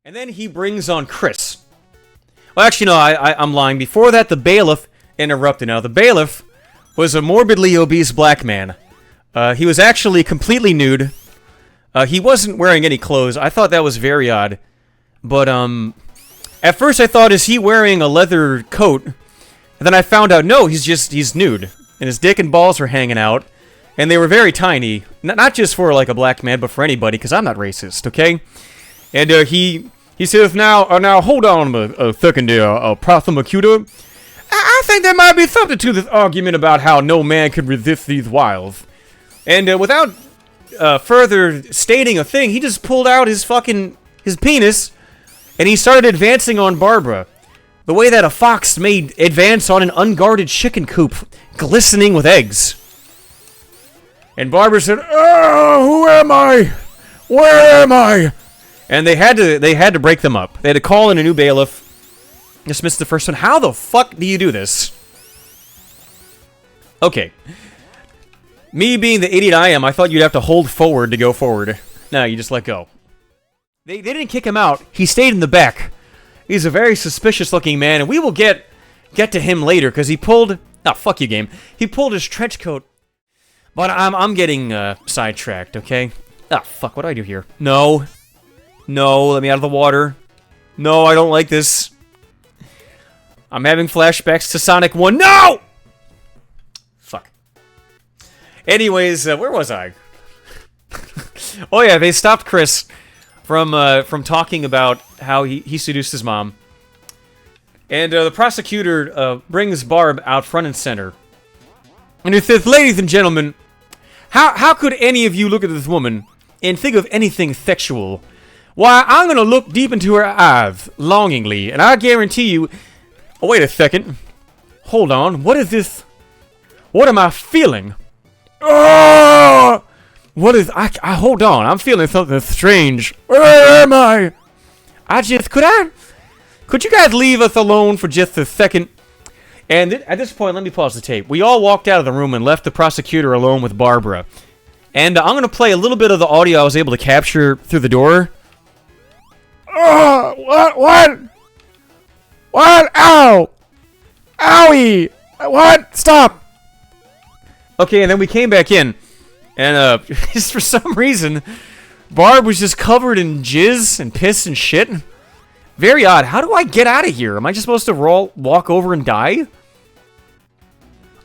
And then he brings on Chris. Well, actually, no, I'm lying. Before that, the bailiff interrupted. Now, the bailiff was a morbidly obese black man. He was actually completely nude. He wasn't wearing any clothes. I thought that was very odd. But, at first I thought, is he wearing a leather coat? And then I found out, no, he's nude. And his dick and balls were hanging out. And they were very tiny. Not just for, like, a black man, but for anybody, because I'm not racist, okay? And, he says, now, hold on a second there, Prothamacuta. I think there might be something to this argument about how no man could resist these wiles. And, without, further stating a thing, he just pulled out his penis, and he started advancing on Barbara. The way that a fox may advance on an unguarded chicken coop, glistening with eggs. And Barbara said, "Oh, who am I? Where am I?" And they had to break them up. They had to call in a new bailiff. Dismiss the first one. How the fuck do you do this? Okay. Me being the idiot I am, I thought you'd have to hold forward to go forward. No, you just let go. They didn't kick him out. He stayed in the back. He's a very suspicious-looking man, and we will get to him later, because he pulled... Oh, fuck you, game. He pulled his trench coat. But I'm getting sidetracked, okay? Ah, fuck, what do I do here? No. No, let me out of the water. No, I don't like this. I'm having flashbacks to Sonic 1. No! Fuck. Anyways, where was I? Oh yeah, they stopped Chris from talking about how he seduced his mom. And the prosecutor brings Barb out front and center. And he says, "Ladies and gentlemen, how could any of you look at this woman and think of anything sexual? Why, I'm gonna look deep into her eyes, longingly, and I guarantee you..." Oh, wait a second. Hold on, what is this? What am I feeling? Oh! What is... I hold on, I'm feeling something strange. Where am I? Could you guys leave us alone for just a second? And at this point, let me pause the tape. We all walked out of the room and left the prosecutor alone with Barbara. And I'm going to play a little bit of the audio I was able to capture through the door. Oh, what? Ow! Owie! What? Stop! Okay, and then we came back in. And, just for some reason, Barb was just covered in jizz and piss and shit. Very odd. How do I get out of here? Am I just supposed to walk over and die?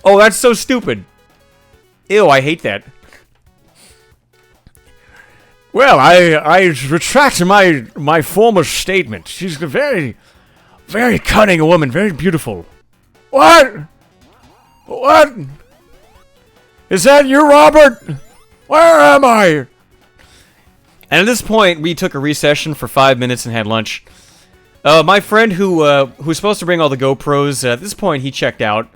Oh, that's so stupid. Ew, I hate that. Well, I retract my former statement. She's a very, very cunning woman, very beautiful. What? What? Is that you, Robert? Where am I? And at this point, we took a recession for 5 minutes and had lunch. My friend who was supposed to bring all the GoPros, at this point he checked out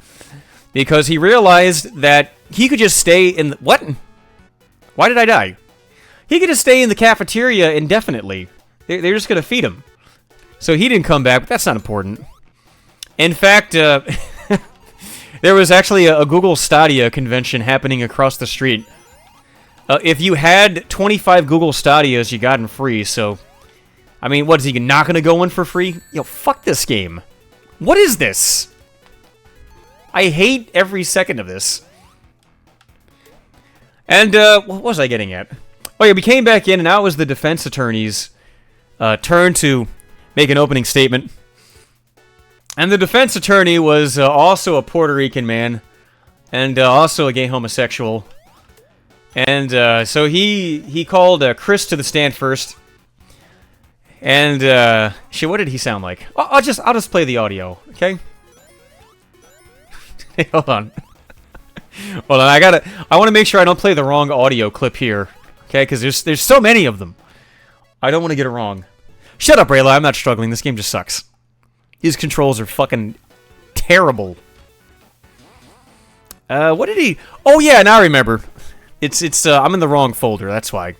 because he realized that he could just stay in the... What? Why did I die? He could just stay in the cafeteria indefinitely. They're just going to feed him. So he didn't come back, but that's not important. In fact, there was actually a Google Stadia convention happening across the street. If you had 25 Google Stadias, you got them free, so... I mean, what, is he not gonna go in for free? Yo, fuck this game. What is this? I hate every second of this. And, what was I getting at? Oh yeah, we came back in, and now it was the defense attorney's turn to make an opening statement. And the defense attorney was also a Puerto Rican man, and also a gay homosexual. And so he called Chris to the stand first. And shit, what did he sound like? I'll just play the audio, okay? Hey, hold on. Hold on, I want to make sure I don't play the wrong audio clip here, okay? Because there's so many of them. I don't want to get it wrong. Shut up, Rayla. I'm not struggling. This game just sucks. These controls are fucking terrible. What did he... Oh, yeah, now I remember. It's I'm in the wrong folder, that's why.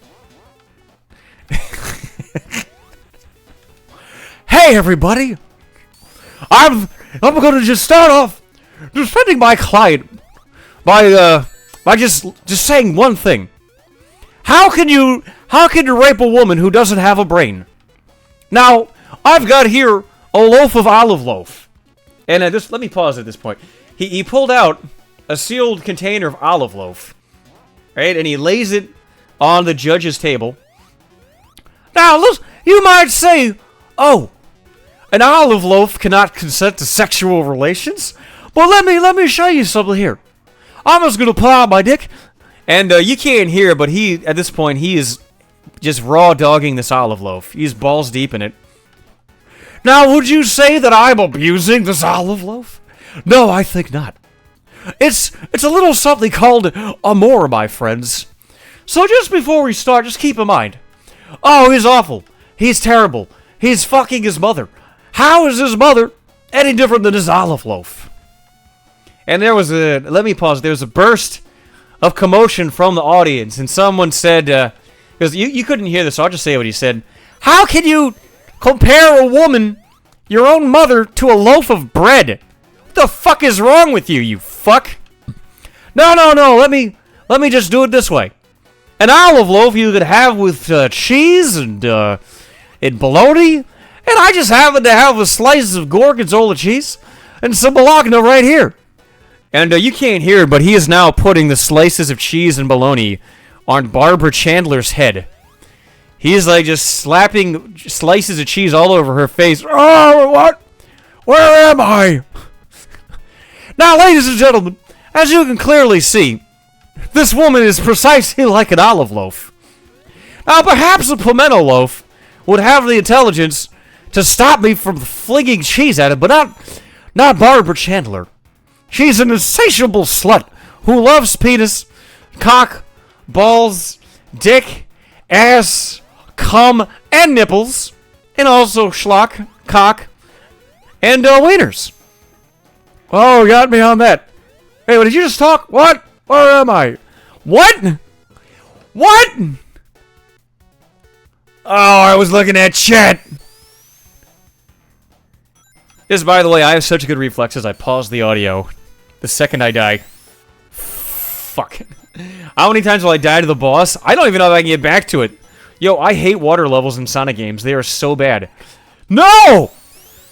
Hey, everybody! I'm gonna just start off defending my client by just saying one thing. How can you rape a woman who doesn't have a brain? Now, I've got here a loaf of olive loaf. And let me pause at this point. He pulled out a sealed container of olive loaf. Right? And he lays it on the judge's table. Now, look, you might say, oh, an olive loaf cannot consent to sexual relations? But let me show you something here. I'm just gonna pull out my dick. And you can't hear, but at this point, he is just raw dogging this olive loaf. He's balls deep in it. Now, would you say that I'm abusing this olive loaf? No, I think not. It's a little something called amour, my friends. So just before we start, just keep in mind. Oh, he's awful. He's terrible. He's fucking his mother. How is his mother any different than his olive loaf? And let me pause, there was a burst of commotion from the audience, and someone said, because you couldn't hear this, so I'll just say what he said. How can you compare a woman, your own mother, to a loaf of bread? What the fuck is wrong with you, you fuck? No, let me just do it this way. An olive loaf you could have with cheese and bologna, and I just happen to have a slice of gorgonzola cheese and some bologna right here. And you can't hear, but he is now putting the slices of cheese and bologna on Barbara Chandler's head. He's like just slapping slices of cheese all over her face. Oh, what? Where am I? Now, ladies and gentlemen, as you can clearly see, this woman is precisely like an olive loaf. Now, perhaps a pimento loaf would have the intelligence to stop me from flinging cheese at it, but not Barbara Chandler. She's an insatiable slut who loves penis, cock, balls, dick, ass, cum, and nipples, and also schlock, cock, and wieners. Oh, you got me on that. Hey, what did you just talk? What? Where am I? What? What? Oh, I was looking at chat. This, by the way, I have such good reflexes, I paused the audio the second I die. Fuck. How many times will I die to the boss? I don't even know if I can get back to it. Yo, I hate water levels in Sonic games. They are so bad. No!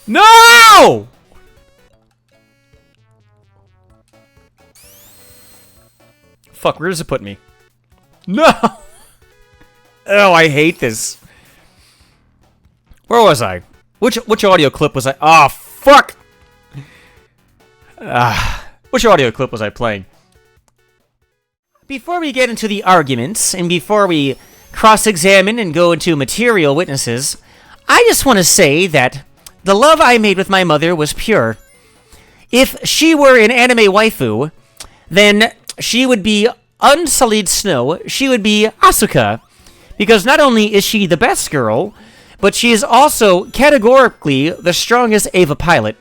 No! Fuck, where does it put me? No! Oh, I hate this. Where was I? Which audio clip was I? Ah, fuck! Which audio clip was I playing? Before we get into the arguments, and before we cross-examine and go into material witnesses, I just want to say that the love I made with my mother was pure. If she were an anime waifu, then she would be unsullied snow. She would be Asuka. Because not only is she the best girl, but she is also categorically the strongest Eva pilot.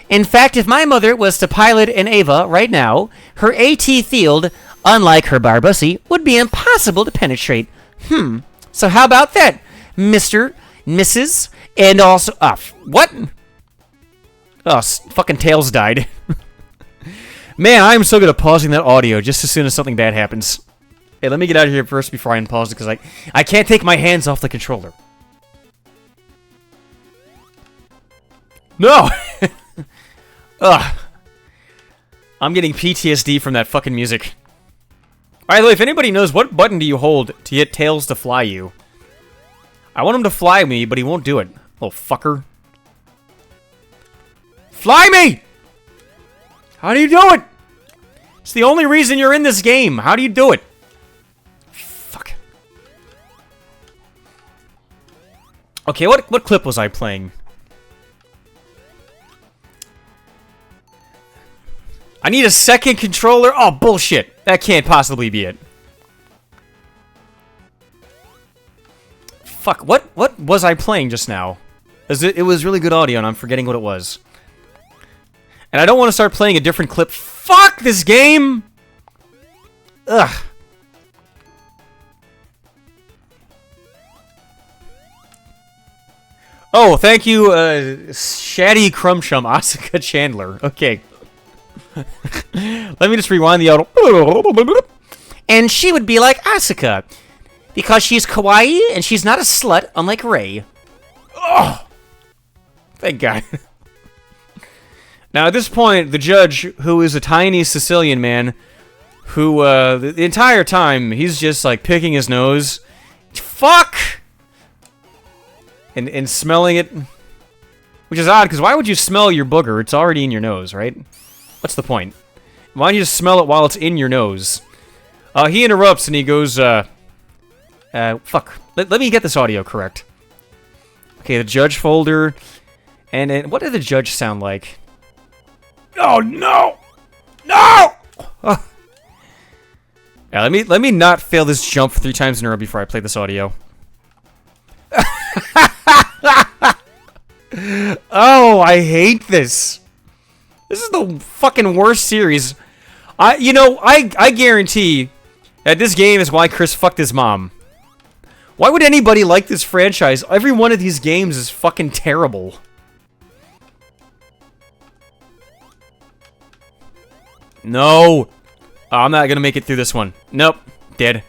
In fact, if my mother was to pilot an Eva right now, her AT field, unlike her Barbussy, would be impossible to penetrate. So how about that, Mr., Mrs., and also... what? Oh, fucking Tails died. Man, I'm so good at pausing that audio just as soon as something bad happens. Hey, let me get out of here first before I unpause it, because I can't take my hands off the controller. No! Ugh. I'm getting PTSD from that fucking music. By the way, if anybody knows, what button do you hold to get Tails to fly you? I want him to fly me, but he won't do it. Little fucker. Fly me! How do you do it? It's the only reason you're in this game. How do you do it? Fuck. Okay, what clip was I playing? I need a second controller? Oh, bullshit. That can't possibly be it. Fuck, what was I playing just now? It was really good audio, and I'm forgetting what it was. And I don't want to start playing a different clip. Fuck this game! Ugh. Oh, thank you, Shaddy Crumchum, Asuka Chandler. Okay. Let me just rewind the auto. And she would be like Asuka, because she's kawaii and she's not a slut, unlike Rei. Oh! Thank God. Now, at this point, the judge, who is a tiny Sicilian man, who, the entire time, he's just, like, picking his nose. Fuck! And smelling it. Which is odd, because why would you smell your booger? It's already in your nose, right? What's the point? Why don't you just smell it while it's in your nose? He interrupts and he goes, fuck. Let me get this audio correct. Okay, the judge folder. And what did the judge sound like? Oh, no! No! Yeah, let me not fail this jump 3 times in a row before I play this audio. Oh, I hate this. This is the fucking worst series. I guarantee that this game is why Chris fucked his mom. Why would anybody like this franchise? Every one of these games is fucking terrible. No. Oh, I'm not gonna make it through this one. Nope. Dead.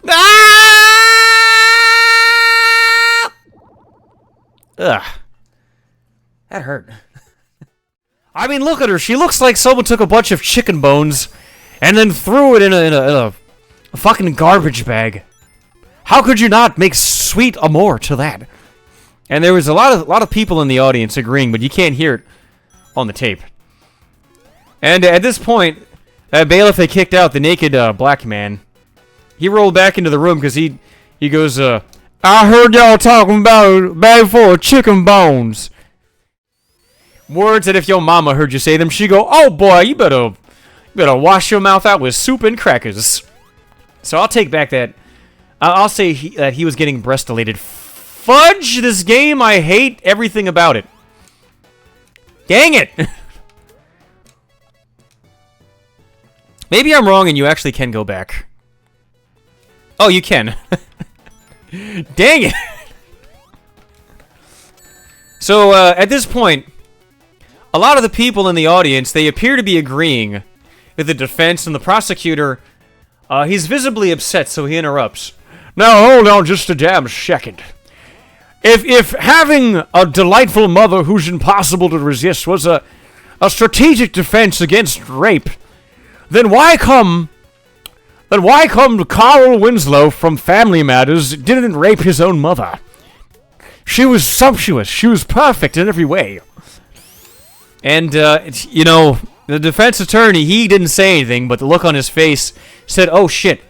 Ah! Ugh. That hurt. I mean, look at her. She looks like someone took a bunch of chicken bones and then threw it in a fucking garbage bag. How could you not make sweet amour to that? And there was a lot of people in the audience agreeing, but you can't hear it on the tape. And at this point, bailiff had kicked out the naked black man. He rolled back into the room because he goes, I heard y'all talking about a bag full of chicken bones. Words that if your mama heard you say them, she'd go, oh boy, you better wash your mouth out with soup and crackers. So I'll take back that. I'll say that he was getting breast-elated. Fudge this game, I hate everything about it. Dang it! Maybe I'm wrong and you actually can go back. Oh, you can. Dang it! So, at this point, a lot of the people in the audience, they appear to be agreeing with the defense, and the prosecutor, he's visibly upset, so he interrupts. Now, hold on just a damn second. If having a delightful mother who's impossible to resist was a strategic defense against rape, then why come Carl Winslow from Family Matters didn't rape his own mother? She was sumptuous. She was perfect in every way. And, you know, the defense attorney, he didn't say anything, but the look on his face said, oh shit,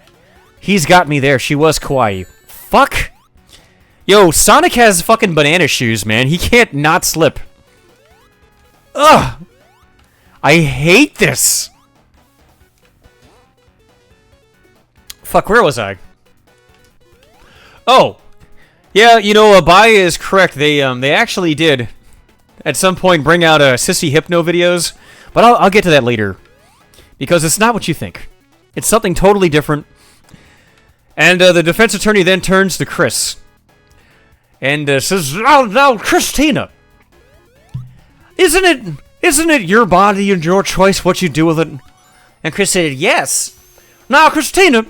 he's got me there. She was kawaii. Fuck. Yo, Sonic has fucking banana shoes, man. He can't not slip. Ugh. I hate this. Fuck, where was I? Oh. Yeah, you know, Abaya is correct. They actually did, at some point, bring out Sissy Hypno videos. But I'll get to that later. Because it's not what you think. It's something totally different. And the defense attorney then turns to Chris. And says, now, Christina. Isn't it your body and your choice what you do with it? And Chris said, yes. Now, Christina,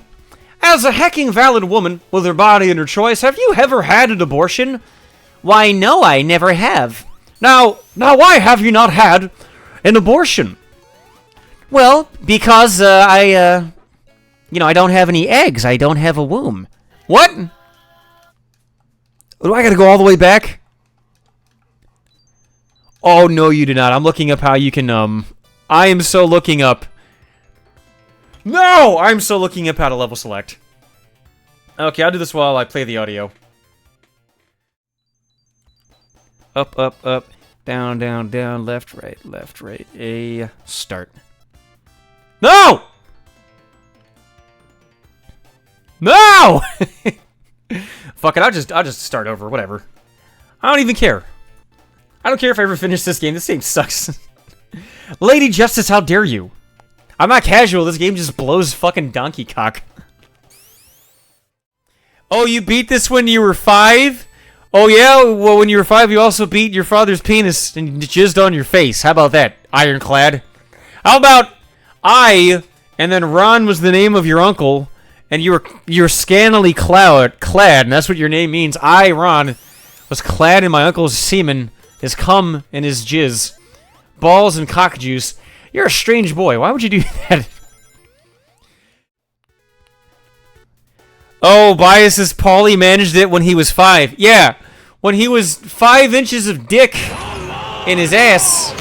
as a hecking valid woman with her body and her choice, have you ever had an abortion? Why, no, I never have. Now, why have you not had an abortion? Well, because, I don't have any eggs. I don't have a womb. What? Do I gotta go all the way back? Oh, no, you do not. I'm looking up how you can, I am so looking up. No! I'm so looking up how to level select. Okay, I'll do this while I play the audio. Up, up, up. Down, down, down. Left, right, A, start. No! No! Fuck it, I'll just start over, whatever. I don't even care. I don't care if I ever finish this game. This game sucks. Lady Justice, how dare you? I'm not casual. This game just blows fucking donkey cock. Oh, you beat this when you were 5? Oh yeah? Well, when you were 5, you also beat your father's penis and jizzed on your face. How about that, ironclad? How about I, and then Ron was the name of your uncle, and you're scantily clad, and that's what your name means. I, Ron, was clad in my uncle's semen, his cum, and his jizz. Balls and cock juice. You're a strange boy. Why would you do that? Oh, biases. Paulie managed it when he was 5. Yeah, when he was 5 inches of dick in his ass.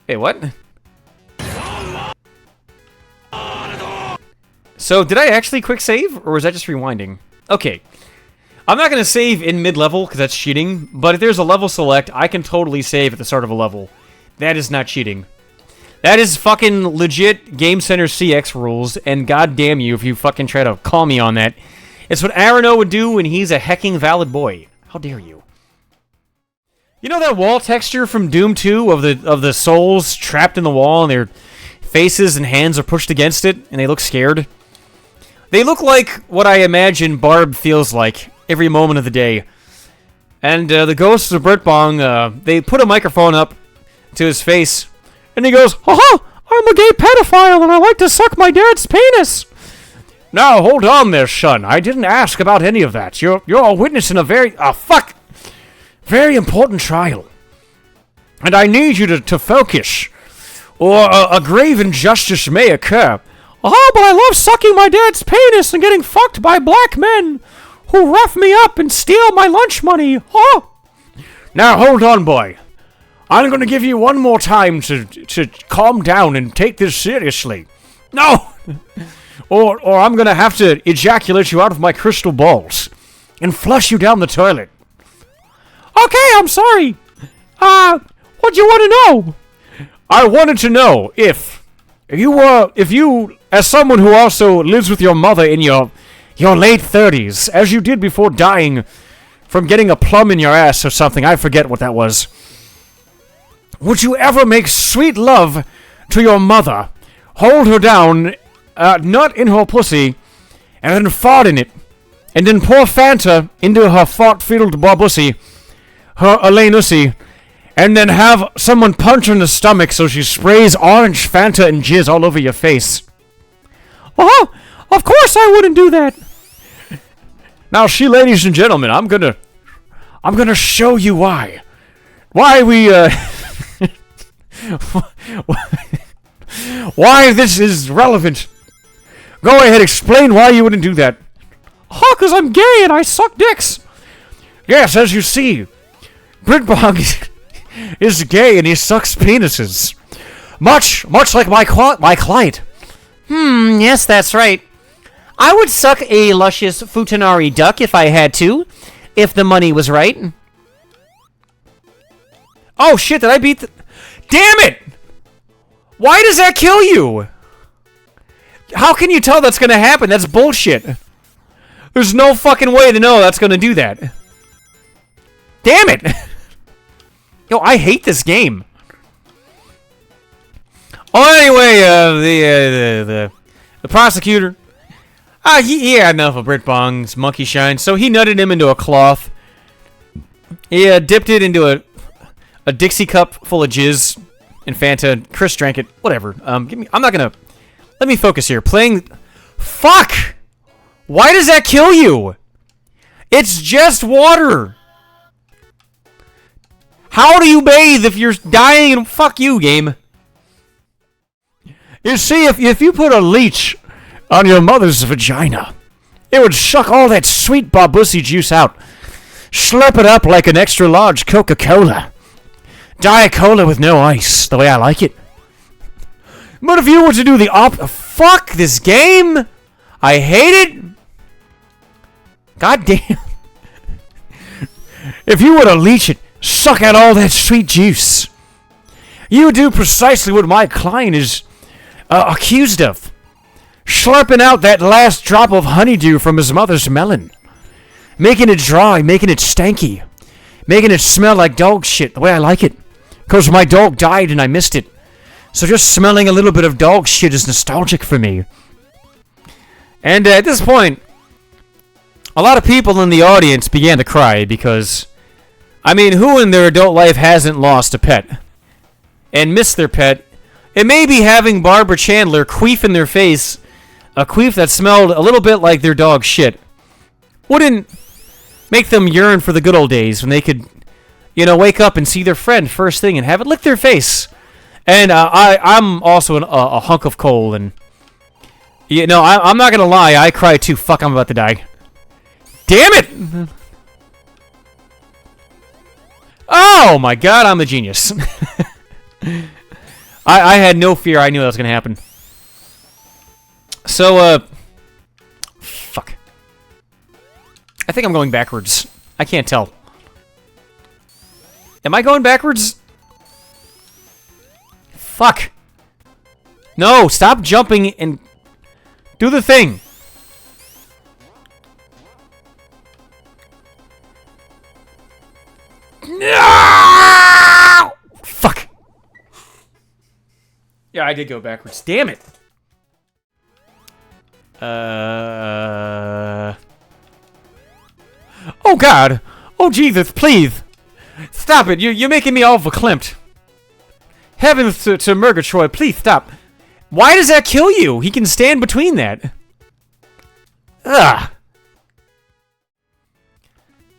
Hey, what? So, did I actually quick save, or was that just rewinding? Okay. I'm not going to save in mid-level, because that's cheating, but if there's a level select, I can totally save at the start of a level. That is not cheating. That is fucking legit Game Center CX rules, and goddamn you if you fucking try to call me on that. It's what Arano would do when he's a hecking valid boy. How dare you? You know that wall texture from Doom 2 of the souls trapped in the wall and their faces and hands are pushed against it, and they look scared? They look like what I imagine Barb feels like every moment of the day. And the ghosts of Bert Bong, they put a microphone up to his face, and he goes, "Haha, I'm a gay pedophile and I like to suck my dad's penis." Now, hold on there, son. I didn't ask about any of that. You're a witness in a very important trial. And I need you to focus, or a grave injustice may occur. Oh, but I love sucking my dad's penis and getting fucked by black men who rough me up and steal my lunch money. Oh! Now, hold on, boy. I'm going to give you one more time to calm down and take this seriously. No! or I'm going to have to ejaculate you out of my crystal balls and flush you down the toilet. Okay, I'm sorry. What do you want to know? I wanted to know if you, as someone who also lives with your mother in your late 30s, as you did before dying from getting a plum in your ass or something, I forget what that was. Would you ever make sweet love to your mother, hold her down, nut in her pussy, and then fart in it, and then pour Fanta into her fart-filled barbussy, her Elanussy, and then have someone punch her in the stomach so she sprays orange Fanta and jizz all over your face? Oh, of course I wouldn't do that. Now, ladies and gentlemen, I'm gonna show you why. Why we, why this is relevant. Go ahead, explain why you wouldn't do that. Oh, 'cause I'm gay and I suck dicks. Yes, as you see, Britbog is gay and he sucks penises. Much like my client. Yes, that's right. I would suck a luscious futanari duck if I had to, if the money was right. Oh shit, did I beat the... Damn it! Why does that kill you? How can you tell that's gonna happen? That's bullshit. There's no fucking way to know that's gonna do that. Damn it! Yo, I hate this game. Oh, anyway, the prosecutor... he had enough of Brit Bong's monkey shine, so he nutted him into a cloth. He dipped it into a Dixie cup full of jizz and Fanta. Chris drank it. Whatever. I'm not gonna... Let me focus here. Fuck! Why does that kill you? It's just water! How do you bathe if you're dying and... Fuck you, game. You see, if you put a leech on your mother's vagina, it would suck all that sweet barbussy juice out. Slurp it up like an extra large Coca-Cola. Diet Cola with no ice, the way I like it. But if you were to do the fuck this game! I hate it! God damn. If you were to leech it, suck out all that sweet juice, you would do precisely what my client is accused of. Slurping out that last drop of honeydew from his mother's melon. Making it dry, making it stanky. Making it smell like dog shit, the way I like it. 'Cause my dog died and I missed it. So just smelling a little bit of dog shit is nostalgic for me. And at this point, a lot of people in the audience began to cry because, I mean, who in their adult life hasn't lost a pet and missed their pet? It may be having Barbara Chandler queef in their face, a queef that smelled a little bit like their dog shit. Wouldn't make them yearn for the good old days when they could, wake up and see their friend first thing and have it lick their face. And I'm also a hunk of coal, and I'm not gonna lie, I cried too. Fuck, I'm about to die. Damn it! Oh my god, I'm a genius. I had no fear. I knew that was gonna happen. So, fuck. I think I'm going backwards. I can't tell. Am I going backwards? Fuck. No, stop jumping and do the thing. No! Fuck. Yeah, I did go backwards. Damn it. Oh God. Oh Jesus, please. Stop it. You're making me all verklempt. Heavens to Murgatroyd, please stop. Why does that kill you? He can stand between that. Ugh.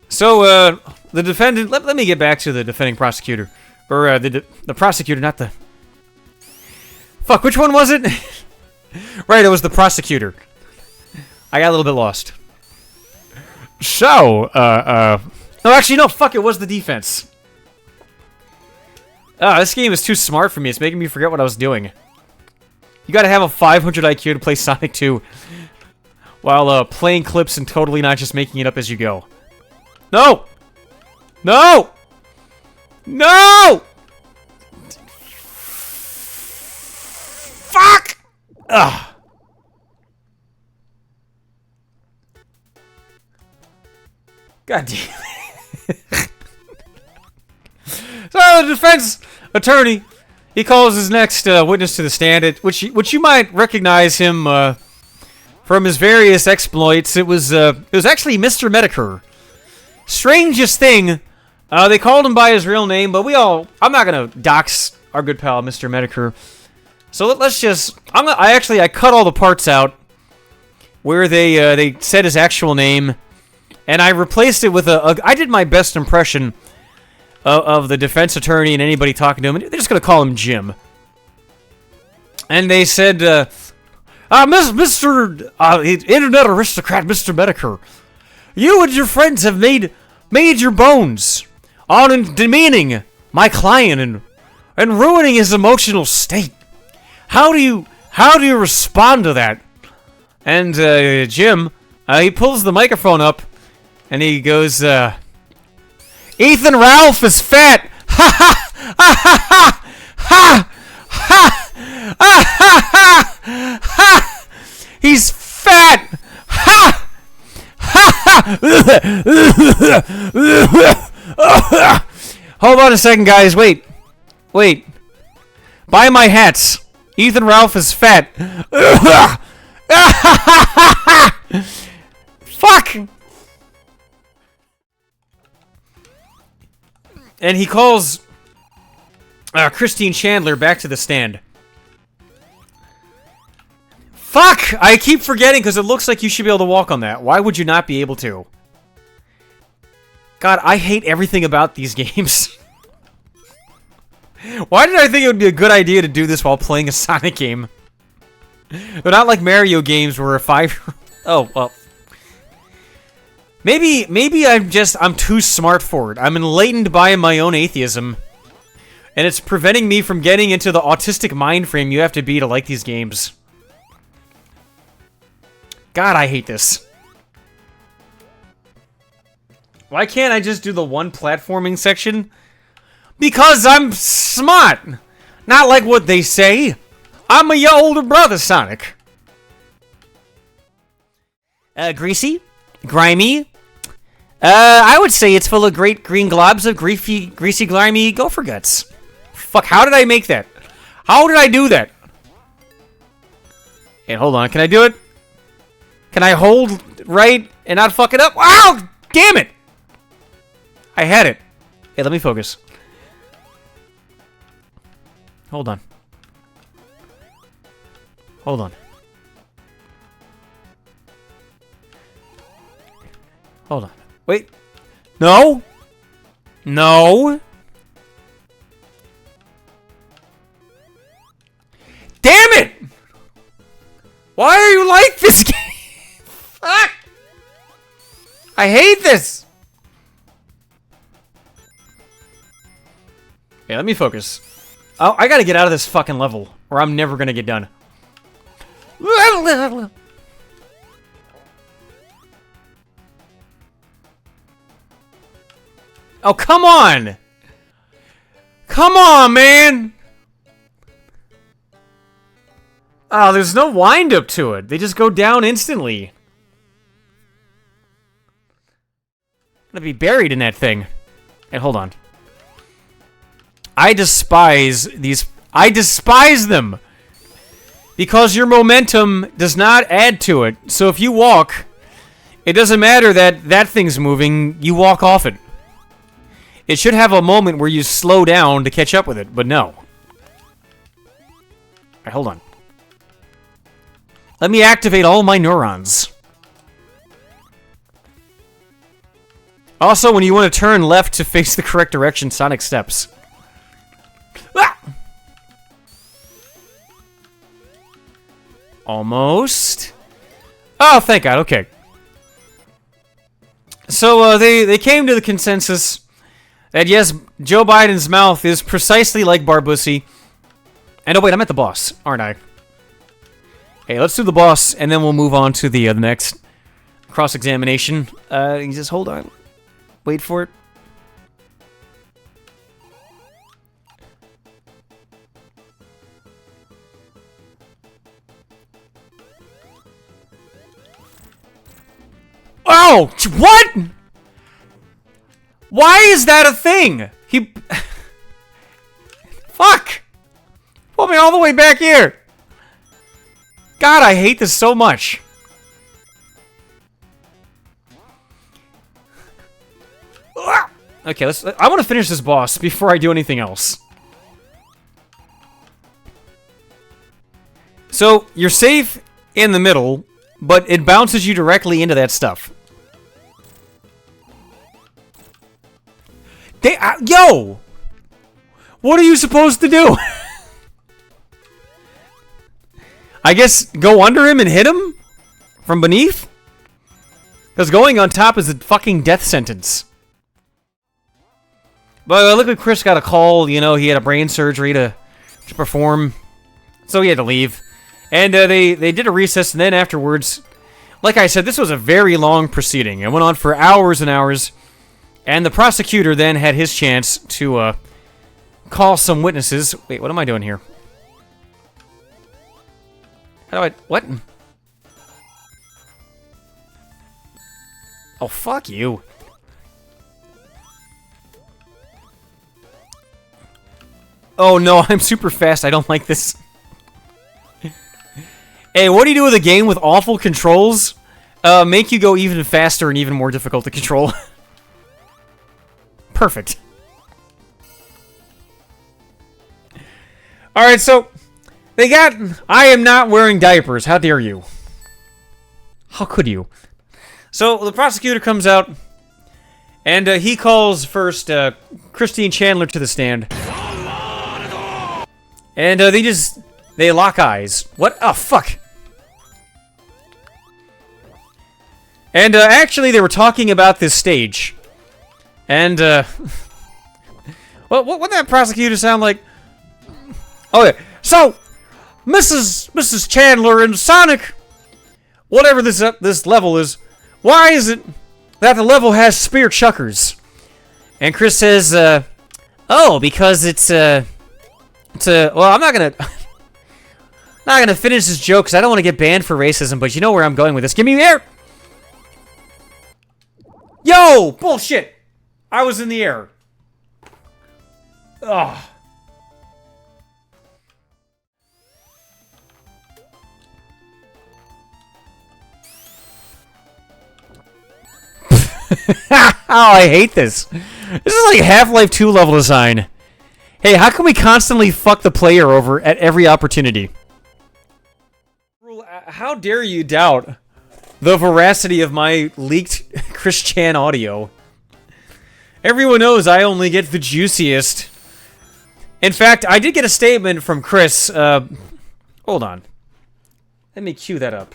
So, the defendant... Let me get back to the defending prosecutor. Or, the prosecutor, not the... Fuck, which one was it? Right, it was the prosecutor. I got a little bit lost. So, No, actually, no, fuck, it was the defense. This game is too smart for me. It's making me forget what I was doing. You gotta have a 500 IQ to play Sonic 2 while playing clips and totally not just making it up as you go. No! No! No! Fuck! Ugh. God damn it. So the defense attorney, he calls his next witness to the stand, which you might recognize him from his various exploits. It was actually Mr. Medicare. Strangest thing, they called him by his real name, but I'm not gonna dox our good pal Mr. Medicare. So let's just, I cut all the parts out where they said his actual name, and I replaced it with I did my best impression of the defense attorney and anybody talking to him. They're just gonna call him Jim. And they said, Mr. Internet aristocrat, Mr. Medicare, you and your friends have made your bones on demeaning my client and ruining his emotional state. How do you respond to that? And Jim, he pulls the microphone up and he goes, Ethan Ralph is fat. Ha ha ha ha ha ha ha ha. He's fat. Ha ha ha. Hold on a second, guys. Wait. Buy my hats. Ethan Ralph is fat. Fuck. And he calls Christine Chandler back to the stand. Fuck! I keep forgetting because it looks like you should be able to walk on that. Why would you not be able to? God, I hate everything about these games. Why did I think it would be a good idea to do this while playing a Sonic game? They're not like Mario games where a 5-year-old... Oh, well... Maybe I'm too smart for it. I'm enlightened by my own atheism. And it's preventing me from getting into the autistic mind frame you have to be to like these games. God, I hate this. Why can't I just do the one platforming section? Because I'm smart! Not like what they say. I'm your older brother, Sonic. Greasy? Grimy? I would say it's full of great green globs of greasy, grimy gopher guts. Fuck, how did I make that? How did I do that? Hey, hold on, can I do it? Can I hold right and not fuck it up. Wow! Damn it! I had it. Hey, let me focus. Hold on. Hold on. Hold on. Wait. No! No! Damn it! Why are you like this game? Fuck! I hate this! Okay, let me focus. Oh, I gotta get out of this fucking level, or I'm never gonna get done. Oh, come on! Come on, man! Oh, there's no wind-up to it. They just go down instantly. I'm gonna be buried in that thing. And hold on. I despise these... I despise them! Because your momentum does not add to it. So if you walk, it doesn't matter that that thing's moving, you walk off it. It should have a moment where you slow down to catch up with it, but no. Alright, hold on. Let me activate all my neurons. Also, when you want to turn left to face the correct direction, Sonic steps. Ah! Almost. Oh, thank God, okay. So, they came to the consensus that yes, Joe Biden's mouth is precisely like Barbussy. And oh wait, I'm at the boss, aren't I? Hey, let's do the boss, and then we'll move on to the next cross-examination. You just hold on. Wait for it. Oh! What?! Why is that a thing? He... Fuck! Put me all the way back here! God, I hate this so much. Okay, I want to finish this boss before I do anything else. So, you're safe in the middle, but it bounces you directly into that stuff. Yo! What are you supposed to do? I guess go under him and hit him? From beneath? Because going on top is a fucking death sentence. But look like Chris got a call, you know, he had a brain surgery to perform. So he had to leave. And they did a recess, and then afterwards, like I said, this was a very long proceeding. It went on for hours and hours. And the prosecutor then had his chance to call some witnesses. Wait, what am I doing here? How do I... What? Oh, fuck you. Oh, no, I'm super fast. I don't like this. Hey, what do you do with a game with awful controls? Make you go even faster and even more difficult to control. Perfect. Alright, so... They got... I am not wearing diapers. How dare you? How could you? So, the prosecutor comes out, and he calls first Christine Chandler to the stand. And they lock eyes. What? Oh, fuck. And actually, they were talking about this stage. And, what that prosecutor sound like? Oh, yeah. So... Mrs. Chandler and Sonic, whatever this level is, why is it that the level has spear chuckers? And Chris says, oh, because it's well, I'm not gonna finish this joke because I don't want to get banned for racism, but you know where I'm going with this. Give me the air! Yo! Bullshit! I was in the air. Ugh. Oh, I hate this. This is like Half-Life 2 level design. Hey, how can we constantly fuck the player over at every opportunity? How dare you doubt the veracity of my leaked Chris Chan audio? Everyone knows I only get the juiciest. In fact, I did get a statement from Chris. Hold on. Let me cue that up.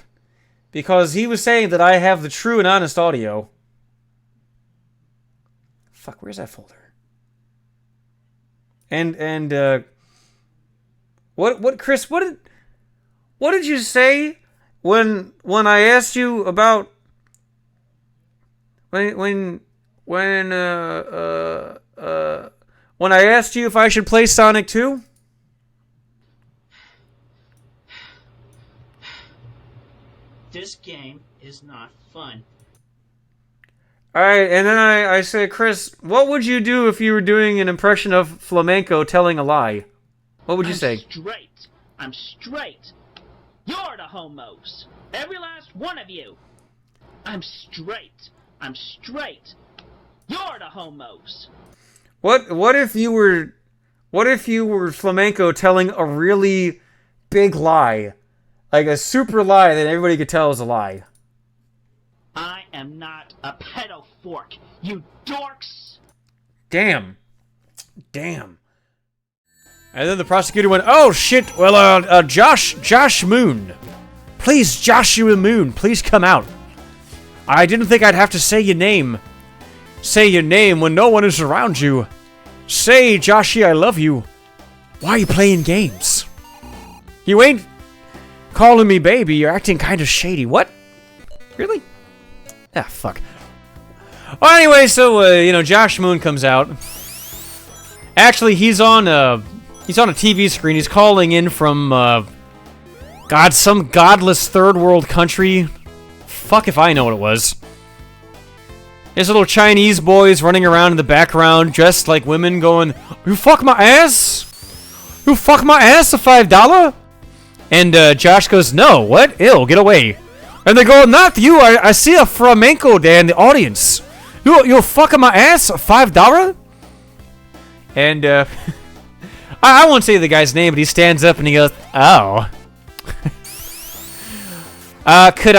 Because he was saying that I have the true and honest audio. Fuck, where's that folder? What Chris, what did you say when I asked you about when I asked you if I should play Sonic 2? This game is not fun. Alright, and then I said, Chris, what would you do if you were doing an impression of flamenco telling a lie? What would you say? Straight. I'm straight. You're the homos. Every last one of you. I'm straight. I'm straight. You're the homos. What if you were flamenco telling a really big lie? Like a super lie that everybody could tell is a lie. I am not a pedo fork, you dorks! Damn. And then the prosecutor went, oh shit, well, Josh Moon. Please, Joshua Moon, please come out. I didn't think I'd have to say your name. Say your name when no one is around you. Say, Joshy, I love you. Why are you playing games? You ain't calling me baby, you're acting kind of shady. What? Really? Ah, fuck. Well, anyway, so, Josh Moon comes out. Actually, he's on a TV screen. He's calling in from, some godless third world country. Fuck if I know what it was. There's little Chinese boys running around in the background, dressed like women, going, you fuck my ass? You fuck my ass for $5? And, Josh goes, no, what? Ew, get away. And they go, not you, I see a flamenco there in the audience. You fucking my ass for $5? And, I won't say the guy's name, but he stands up and he goes, oh. Could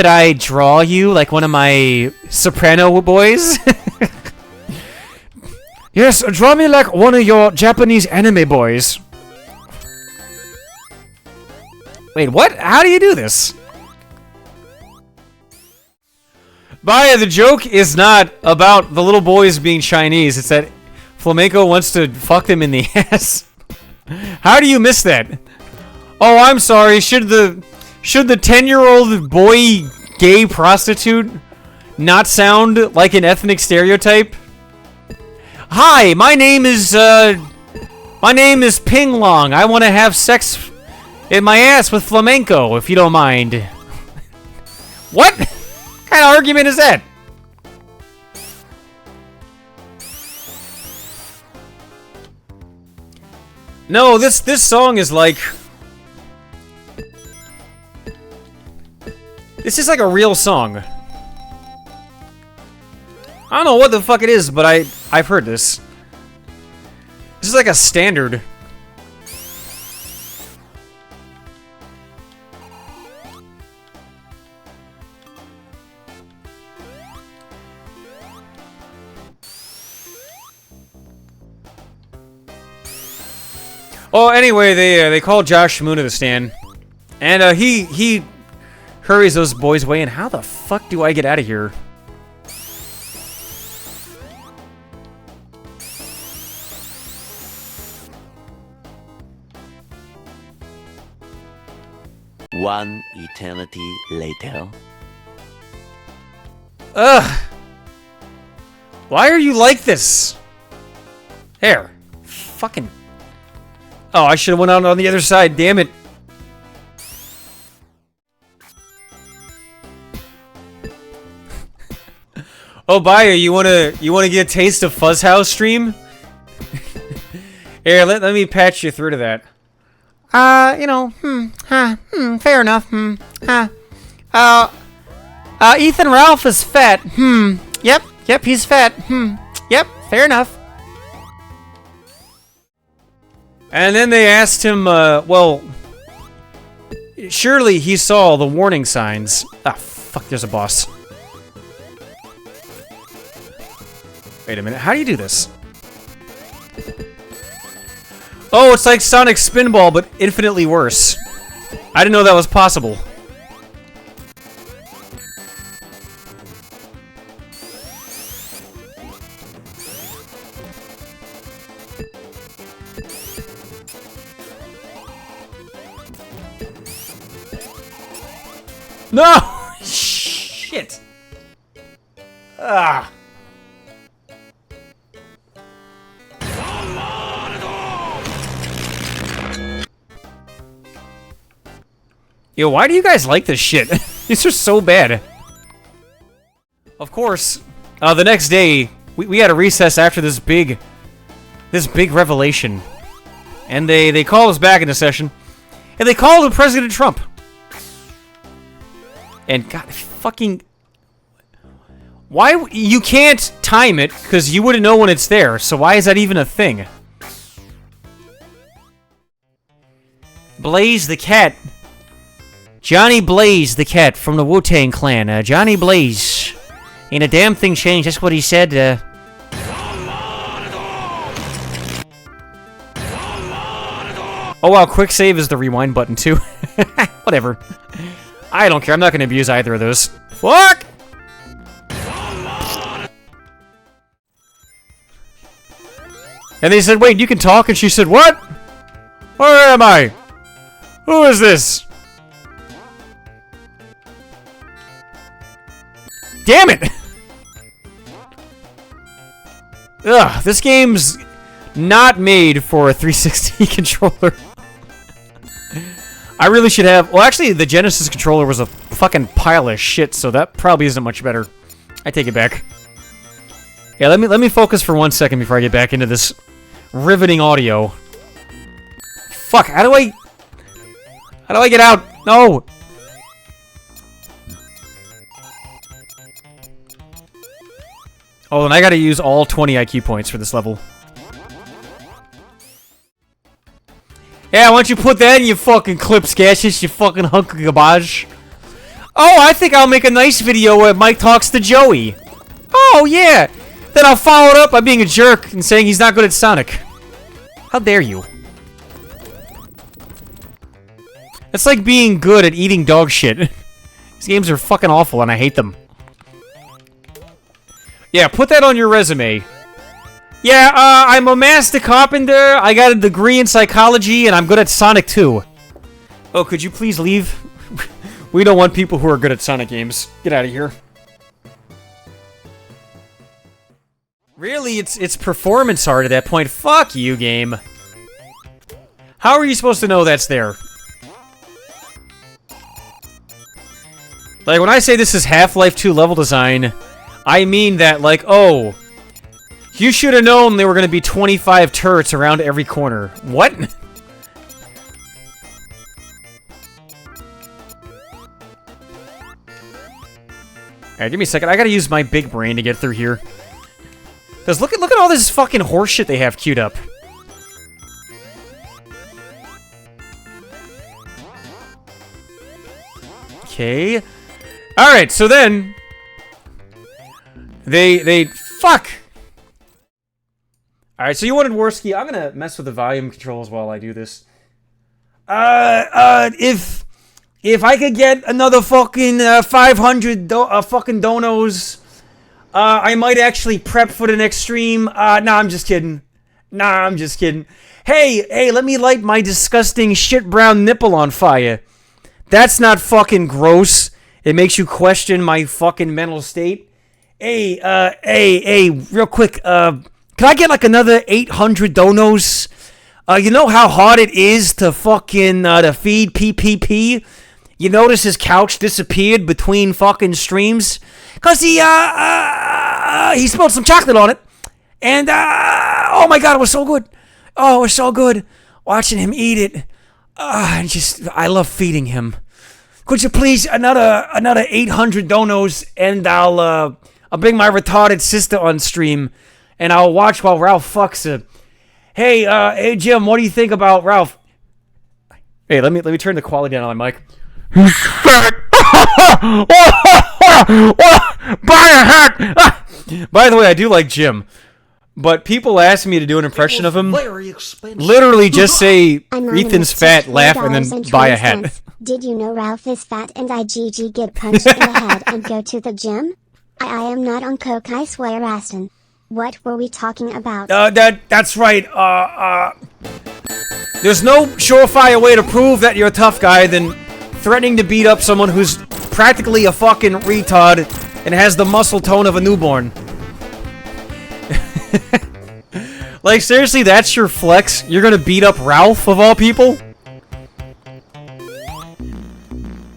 I draw you like one of my soprano boys? Yes, draw me like one of your Japanese anime boys. Wait, what? How do you do this? Baya, the joke is not about the little boys being Chinese. It's that Flamenco wants to fuck them in the ass. How do you miss that? Oh, I'm sorry. Should the 10-year-old boy gay prostitute not sound like an ethnic stereotype? Hi, my name is Ping Long. I want to have sex in my ass with flamenco, if you don't mind. What kind of argument is that? No, this song is like... This is like a real song. I don't know what the fuck it is, but I've heard this. This is like a standard. Oh, anyway, they call Josh Moon to the stand, and he hurries those boys away. And how the fuck do I get out of here? One eternity later. Ugh. Why are you like this? There. Fucking. Oh, I should have went out on the other side. Damn it. Oh, Baya, you wanna get a taste of Fuzz House stream? Here, let me patch you through to that. Fair enough, Ethan Ralph is fat, Yep, he's fat. Yep, fair enough. And then they asked him, well, surely he saw the warning signs. Ah, fuck, there's a boss. Wait a minute, how do you do this? Oh, it's like Sonic Spinball, but infinitely worse. I didn't know that was possible. No! Shit! Ah! Yo, why do you guys like this shit? These are so bad. Of course, the next day, we had a recess after this big revelation. And they called us back into session. And they called him President Trump. And God, fucking... Why? You can't time it, because you wouldn't know when it's there, so why is that even a thing? Blaze the cat. Johnny Blaze the cat from the Wu-Tang Clan. Johnny Blaze. Ain't a damn thing changed, that's what he said. Oh wow, quick save is the rewind button too. Whatever. I don't care, I'm not gonna abuse either of those. Fuck! And they said, wait, you can talk? And she said, what? Where am I? Who is this? Damn it! Ugh, this game's not made for a 360 controller. I really should have... Well, actually, the Genesis controller was a fucking pile of shit, so that probably isn't much better. I take it back. Yeah, let me focus for 1 second before I get back into this riveting audio. Fuck, how do I get out? No! Oh, and I gotta use all 20 IQ points for this level. Yeah, why don't you put that in your fucking clips, Gaseous, you fucking hunk of garbage. Oh, I think I'll make a nice video where Mike talks to Joey. Oh, yeah! Then I'll follow it up by being a jerk and saying he's not good at Sonic. How dare you? It's like being good at eating dog shit. These games are fucking awful and I hate them. Yeah, put that on your resume. Yeah, I'm a master carpenter, I got a degree in psychology, and I'm good at Sonic too. Oh, could you please leave? We don't want people who are good at Sonic games. Get out of here. Really, it's performance art at that point. Fuck you, game. How are you supposed to know that's there? Like, when I say this is Half-Life 2 level design, I mean that, like, oh, you should have known there were going to be 25 turrets around every corner. What? Alright, give me a second. I gotta use my big brain to get through here. Because look at all this fucking horse shit they have queued up. Okay. Alright, so then... They... Fuck! Alright, so you wanted Worski. I'm gonna mess with the volume controls while I do this. If I could get another fucking 500 fucking donos, I might actually prep for the next stream. Nah, I'm just kidding. Nah, I'm just kidding. Hey, let me light my disgusting shit brown nipple on fire. That's not fucking gross. It makes you question my fucking mental state. Hey, real quick, can I get like another 800 donos? You know how hard it is to fucking, to feed PPP? You notice his couch disappeared between fucking streams? Cause he spilled some chocolate on it. And, oh my god, it was so good. Oh, it was so good. Watching him eat it. I love feeding him. Could you please, another 800 donos, and I'll bring my retarded sister on stream, and I'll watch while Ralph fucks her. Hey, Jim, what do you think about Ralph? Hey, let me turn the quality down on my mic. He's fat. Buy a hat. By the way, I do like Jim, but people ask me to do an impression of him. Literally, just say Ethan's fat, laugh, and then buy a hat. Did you know Ralph is fat and IGG get punched in the head and go to the gym? I am not on coke, I swear, Aston. What were we talking about? That's right. There's no surefire way to prove that you're a tough guy than threatening to beat up someone who's practically a fucking retard and has the muscle tone of a newborn. Like, seriously, that's your flex? You're gonna beat up Ralph, of all people?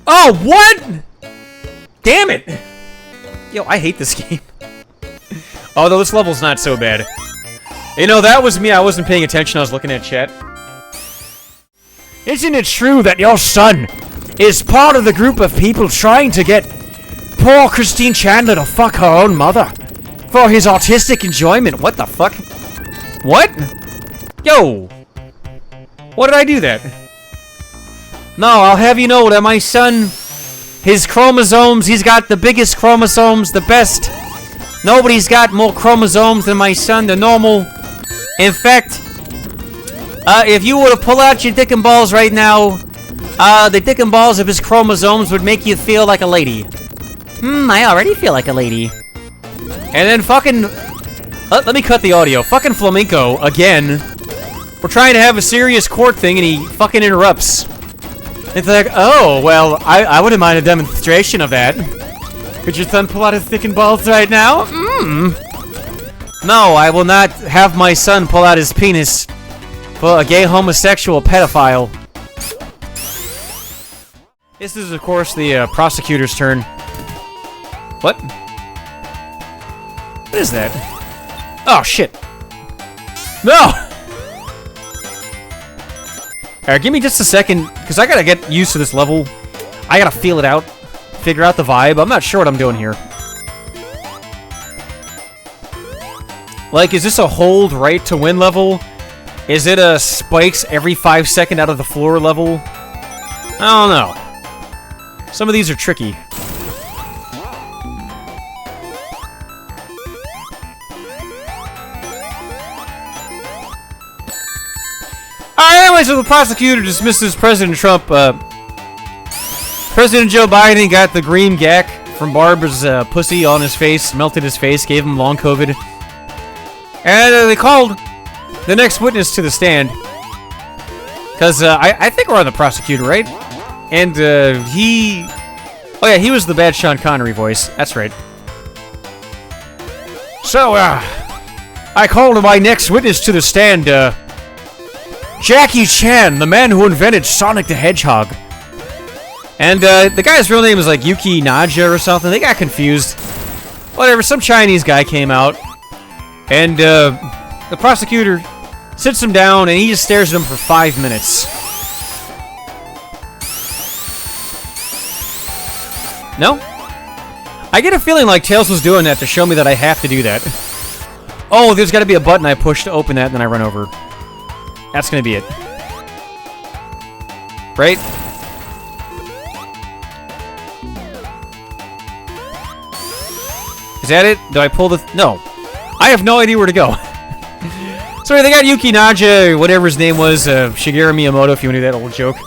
Oh, what?! Damn it! Yo, I hate this game. Although this level's not so bad. You know, that was me. I wasn't paying attention. I was looking at chat. Isn't it true that your son is part of the group of people trying to get poor Christine Chandler to fuck her own mother for his autistic enjoyment? What the fuck? What? Yo! What did I do that? No, I'll have you know that my son, his chromosomes, he's got the biggest chromosomes, the best. Nobody's got more chromosomes than my son, the normal. In fact, if you were to pull out your dick and balls right now, the dick and balls of his chromosomes would make you feel like a lady. I already feel like a lady. And then fucking... let me cut the audio. Fucking Flamenco, again. We're trying to have a serious court thing and he fucking interrupts. It's like, oh, well, I wouldn't mind a demonstration of that. Could your son pull out his dick and balls right now? No, I will not have my son pull out his penis for a gay homosexual pedophile. This is, of course, the prosecutor's turn. What? What is that? Oh, shit. No! Alright, give me just a second, because I gotta get used to this level. I gotta feel it out. Figure out the vibe. I'm not sure what I'm doing here. Like, is this a hold right to win level? Is it a spikes every 5 seconds out of the floor level? I don't know. Some of these are tricky. Alright, anyway, so the prosecutor dismisses President Trump. President Joe Biden got the green gack from Barbara's pussy on his face, melted his face, gave him long COVID. And they called the next witness to the stand. Because I think we're on the prosecutor, right? And he... Oh yeah, he was the bad Sean Connery voice. That's right. So, I called my next witness to the stand, Jackie Chan, the man who invented Sonic the Hedgehog. And the guy's real name is like Yuki Naja or something. They got confused. Whatever, some Chinese guy came out. And the prosecutor sits him down and he just stares at him for 5 minutes. No? I get a feeling like Tails was doing that to show me that I have to do that. Oh, there's gotta be a button I push to open that and then I run over. That's gonna be it. Right? Is that it? Do I pull the... No. I have no idea where to go. Sorry, they got Yuki Naja, whatever his name was, Shigeru Miyamoto, if you knew that old joke.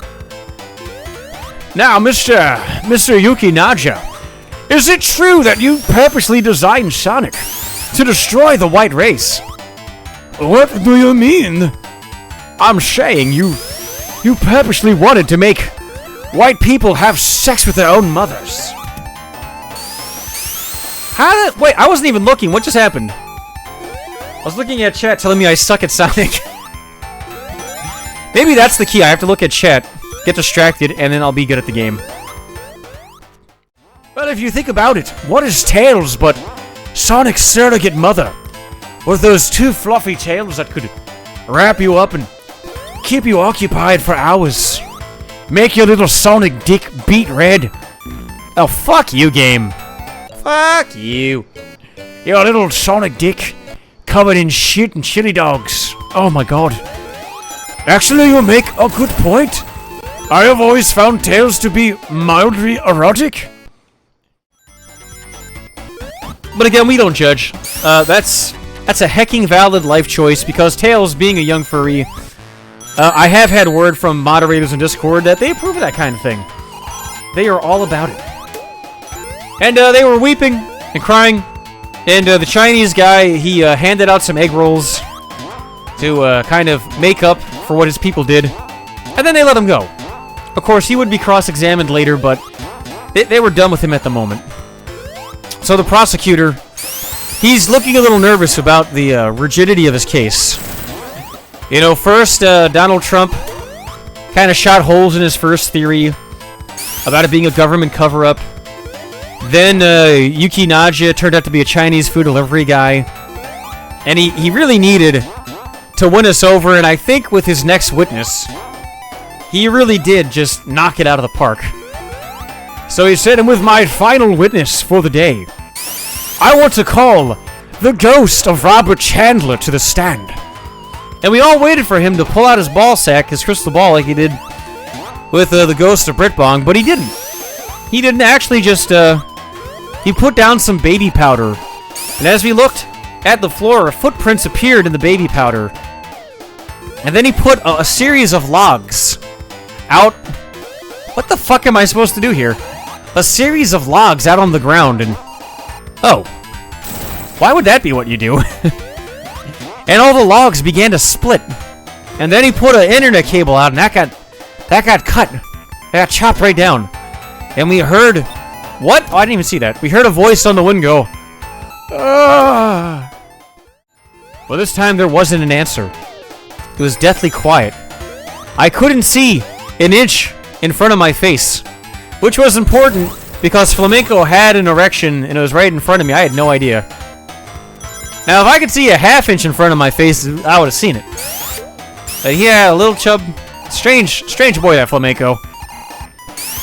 Now, Mr. Yuki Naja, is it true that you purposely designed Sonic to destroy the white race? What do you mean? I'm saying you purposely wanted to make white people have sex with their own mothers. How did... Wait, I wasn't even looking. What just happened? I was looking at chat telling me I suck at Sonic. Maybe that's the key. I have to look at chat, get distracted, and then I'll be good at the game. But if you think about it, what is Tails but Sonic's surrogate mother? With those two fluffy tails that could wrap you up and keep you occupied for hours. Make your little Sonic dick beat red. Oh, fuck you, game. Fuck you. You're a little Sonic dick, covered in shit and chili dogs. Oh my god. Actually, you make a good point. I have always found Tails to be mildly erotic. But again, we don't judge. That's a hecking valid life choice, because Tails, being a young furry, I have had word from moderators in Discord that they approve of that kind of thing. They are all about it. And they were weeping and crying, and the Chinese guy, he handed out some egg rolls to kind of make up for what his people did, and then they let him go. Of course, he would be cross-examined later, but they were done with him at the moment. So the prosecutor, he's looking a little nervous about the rigidity of his case. You know, first, Donald Trump kind of shot holes in his first theory about it being a government cover-up. Then Yuki Naja turned out to be a Chinese food delivery guy. And he really needed to win us over, and I think with his next witness, he really did just knock it out of the park. So he said, and with my final witness for the day, I want to call the ghost of Robert Chandler to the stand. And we all waited for him to pull out his ball sack, his crystal ball, like he did with the ghost of Brit Bong, but he didn't. He didn't actually just, he put down some baby powder. And as we looked at the floor, footprints appeared in the baby powder. And then he put a series of logs out. What the fuck am I supposed to do here? A series of logs out on the ground, and oh, why would that be what you do? And all the logs began to split. And then he put an internet cable out, and that got cut. That got chopped right down. And we heard, what? Oh, I didn't even see that. We heard a voice on the window. Well, this time there wasn't an answer. It was deathly quiet. I couldn't see an inch in front of my face, which was important because Flamenco had an erection and it was right in front of me. I had no idea. Now, if I could see a half-inch in front of my face, I would have seen it. But yeah, a little chub. Strange boy, that Flamenco.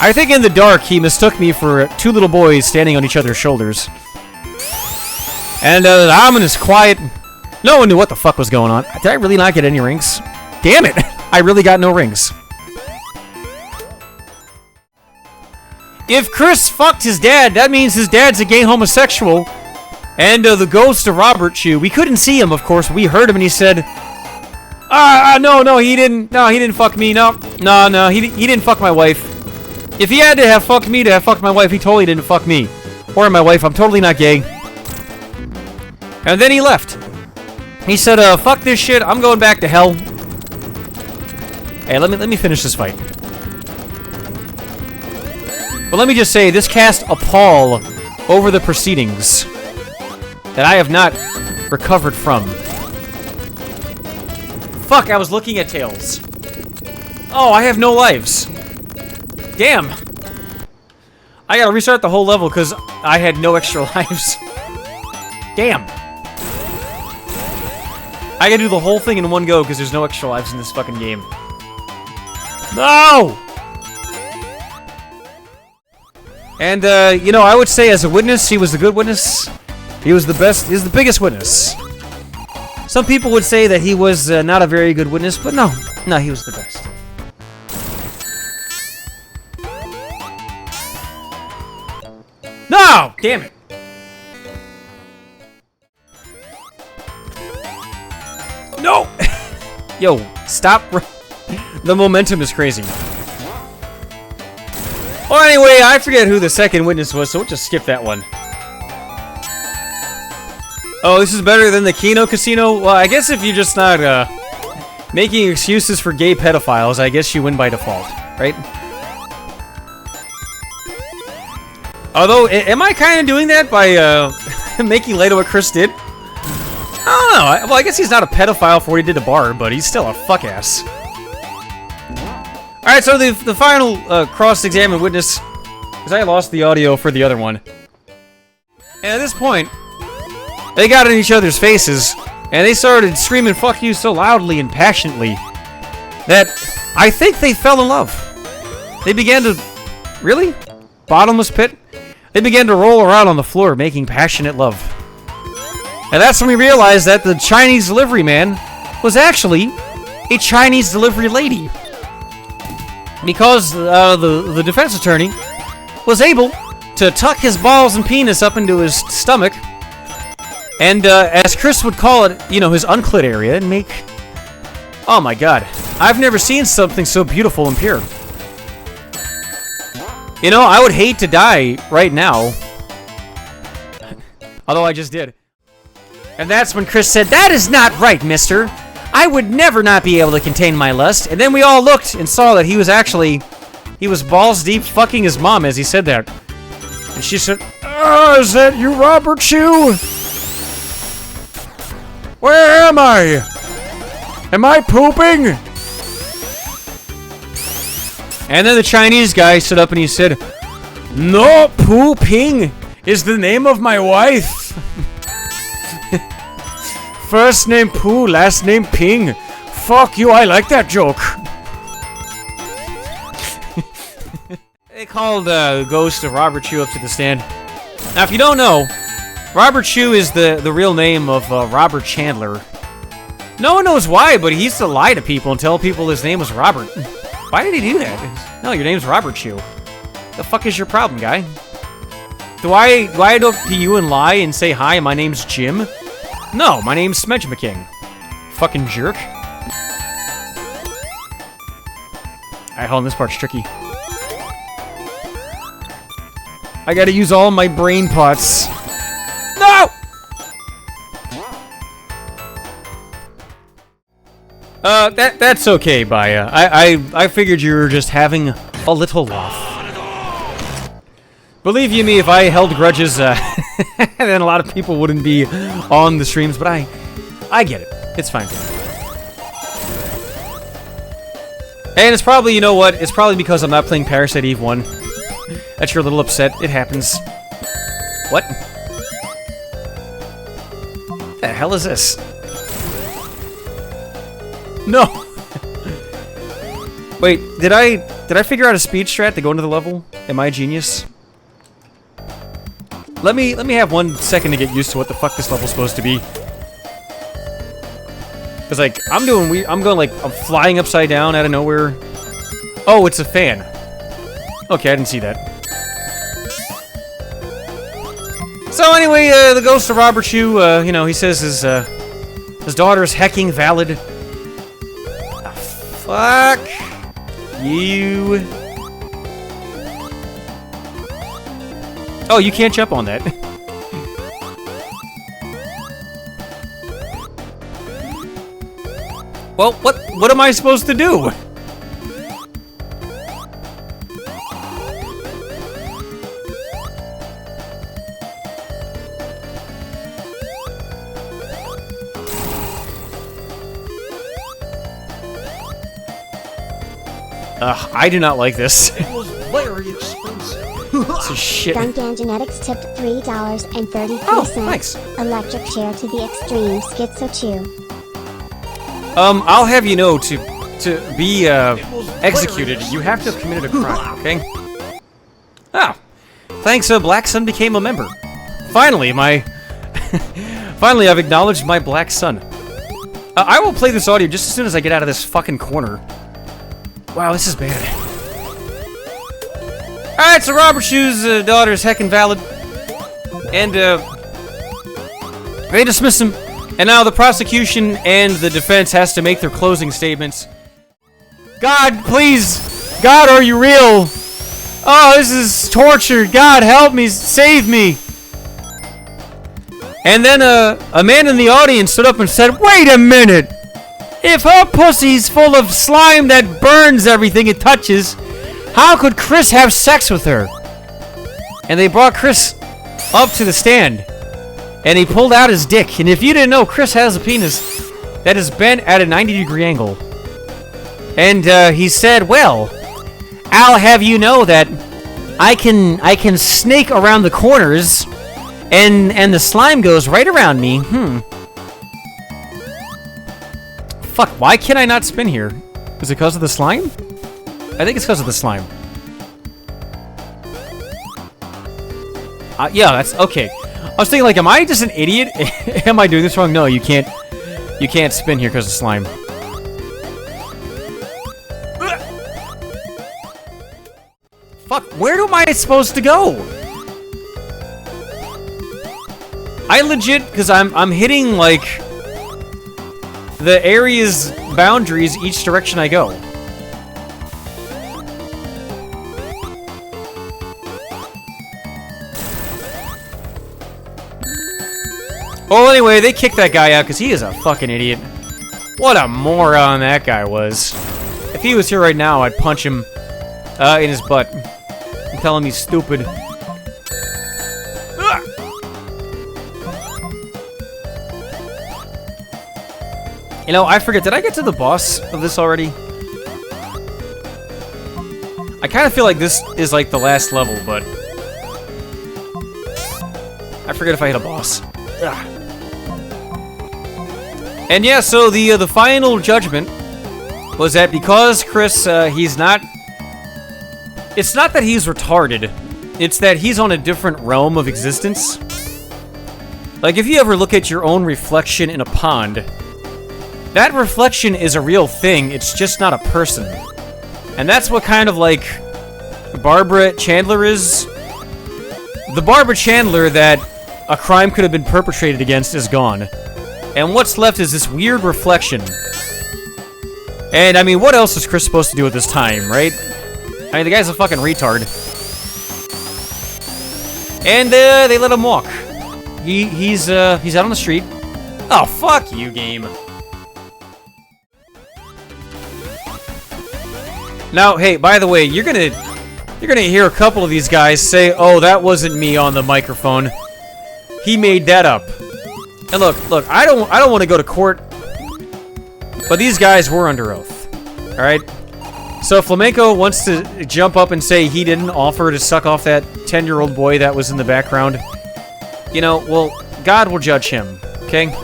I think in the dark, he mistook me for two little boys standing on each other's shoulders. And the ominous quiet. No one knew what the fuck was going on. Did I really not get any rings? Damn it! I really got no rings. If Chris fucked his dad, that means his dad's a gay homosexual. And the ghost of Robert Chu, we couldn't see him, of course. We heard him, and he said, no, he didn't fuck me. No, he didn't fuck my wife. If he had to have fucked me to have fucked my wife, he totally didn't fuck me or my wife. I'm totally not gay. And then he left. He said, fuck this shit. I'm going back to hell. Hey, let me finish this fight. But let me just say, this cast a pall over the proceedings that I have not recovered from. Fuck, I was looking at Tails. Oh, I have no lives. Damn. I gotta restart the whole level because I had no extra lives. Damn. I gotta do the whole thing in one go because there's no extra lives in this fucking game. No! And, you know, I would say as a witness, he was a good witness. He was the best, he was the biggest witness. Some people would say that he was not a very good witness, but no, he was the best. No! Damn it. No! Yo, stop. The momentum is crazy. Well, anyway, I forget who the second witness was, so we'll just skip that one. Oh, this is better than the Kino Casino? Well, I guess if you're just not, making excuses for gay pedophiles, I guess you win by default, right? Although, am I kind of doing that by, making light of what Chris did? I don't know. Well, I guess he's not a pedophile for what he did to Barb, but he's still a fuck-ass. Alright, so the final cross-examined witness, because I lost the audio for the other one. And at this point, they got in each other's faces, and they started screaming fuck you so loudly and passionately that I think they fell in love. They began to... Really? Bottomless pit? They began to roll around on the floor, making passionate love. And that's when we realized that the Chinese delivery man was actually a Chinese delivery lady. Because the defense attorney was able to tuck his balls and penis up into his stomach, and as Chris would call it, you know, his unclit area, and make... Oh my god. I've never seen something so beautiful and pure. You know, I would hate to die right now. Although I just did. And that's when Chris said, "That is not right, mister. I would never not be able to contain my lust." And then we all looked and saw that he was balls deep fucking his mom as he said that. And she said, "Oh, is that you, Robert Chew? Where am I? Am I pooping?" And then the Chinese guy stood up and he said, "No, pooping is the name of my wife. First name Poo, last name Ping. Fuck you, I like that joke." They called the ghost of Robert Chew up to the stand. Now, if you don't know, Robert Chew is the real name of Robert Chandler. No one knows why, but he used to lie to people and tell people his name was Robert. Why did he do that? No, your name's Robert Chew. The fuck is your problem, guy? Do I go up to you and lie and say, "Hi, my name's Jim"? No, my name's Smedge McKing. Fucking jerk. Alright, hold on, this part's tricky. I gotta use all my brain pots. No! That's okay, Baya. I figured you were just having a little laugh. Believe you me, if I held grudges, then a lot of people wouldn't be on the streams, but I get it. It's fine. And it's probably, you know what? It's probably because I'm not playing Parasite Eve 1. That you're a little upset. It happens. What? The hell is this? No! Wait, did I figure out a speed strat to go into the level? Am I a genius? Let me have 1 second to get used to what the fuck this level's supposed to be. Cause like I'm flying upside down out of nowhere. Oh, it's a fan. Okay, I didn't see that. So anyway, the ghost of Robert Chew, you know, he says his daughter's hecking valid. Ah, fuck you. Oh, you can't jump on that. Well, what am I supposed to do? I do not like this. It was very expensive. It's a shit. Gungan Genetics tipped $3.33. Oh, thanks. Electric share to the extreme Schizo Chew. I'll have you know, to be executed, you have to have committed a crime, okay? Ah, thanks, Black Sun became a member. Finally, finally, I've acknowledged my Black Sun. I will play this audio just as soon as I get out of this fucking corner. Wow, this is bad. Alright, so Robert Chew's daughter's heckin' valid. And, they dismiss him. And now the prosecution and the defense has to make their closing statements. God, please! God, are you real? Oh, this is torture. God, help me, save me. And then a man in the audience stood up and said, "Wait a minute! If her pussy's full of slime that burns everything it touches, how could Chris have sex with her?" And they brought Chris up to the stand. And he pulled out his dick. And if you didn't know, Chris has a penis that is bent at a 90-degree angle. And he said, "Well, I'll have you know that I can snake around the corners, and the slime goes right around me. Fuck, why can I not spin here? Is it because of the slime? I think it's because of the slime. Yeah, that's okay. I was thinking, like, am I just an idiot? Am I doing this wrong? No, you can't. You can't spin here because of slime. Fuck, where am I supposed to go? I legit, because I'm hitting, like, the area's boundaries each direction I go. Well, anyway, they kicked that guy out because he is a fucking idiot. What a moron that guy was. If he was here right now, I'd punch him in his butt and tell him he's stupid. You know, I forget, did I get to the boss of this already? I kind of feel like this is like the last level, but I forget if I hit a boss. Ugh. And yeah, so the final judgment was that because Chris, he's not... It's not that he's retarded. It's that he's on a different realm of existence. Like, if you ever look at your own reflection in a pond, that reflection is a real thing, it's just not a person. And that's what kind of, like, Barbara Chandler is. The Barbara Chandler that a crime could have been perpetrated against is gone. And what's left is this weird reflection. And, I mean, what else is Chris supposed to do at this time, right? I mean, the guy's a fucking retard. And, they let him walk. He's out on the street. Oh, fuck you, game. Now, hey, by the way, you're gonna hear a couple of these guys say, "Oh, that wasn't me on the microphone. He made that up." And look, I don't want to go to court, but these guys were under oath. All right. So if Flamenco wants to jump up and say he didn't offer to suck off that 10-year-old boy that was in the background, you know, well, God will judge him. Okay?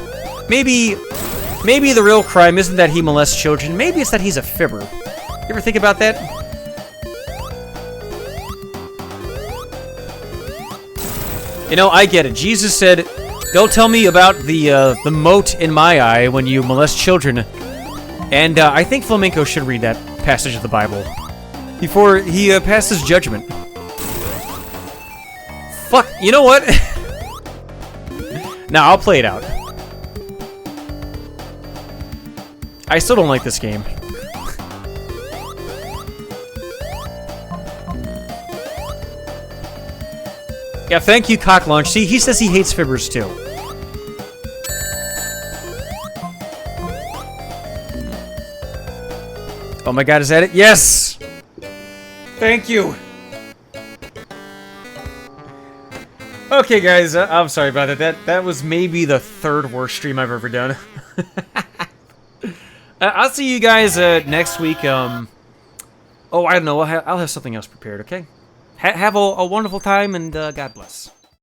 Maybe the real crime isn't that he molests children. Maybe it's that he's a fibber. You ever think about that? You know, I get it. Jesus said, "Don't tell me about the mote in my eye when you molest children." And I think Flamenco should read that passage of the Bible before he passes judgment. Fuck. You know what? Now I'll play it out. I still don't like this game. Yeah, thank you, Cock Launch. See, he says he hates fibbers too. Oh my god, is that it? Yes! Thank you! Okay, guys, I'm sorry about that. That was maybe the third worst stream I've ever done. I'll see you guys next week. Oh, I don't know. I'll have something else prepared, okay? Have a wonderful time, and God bless.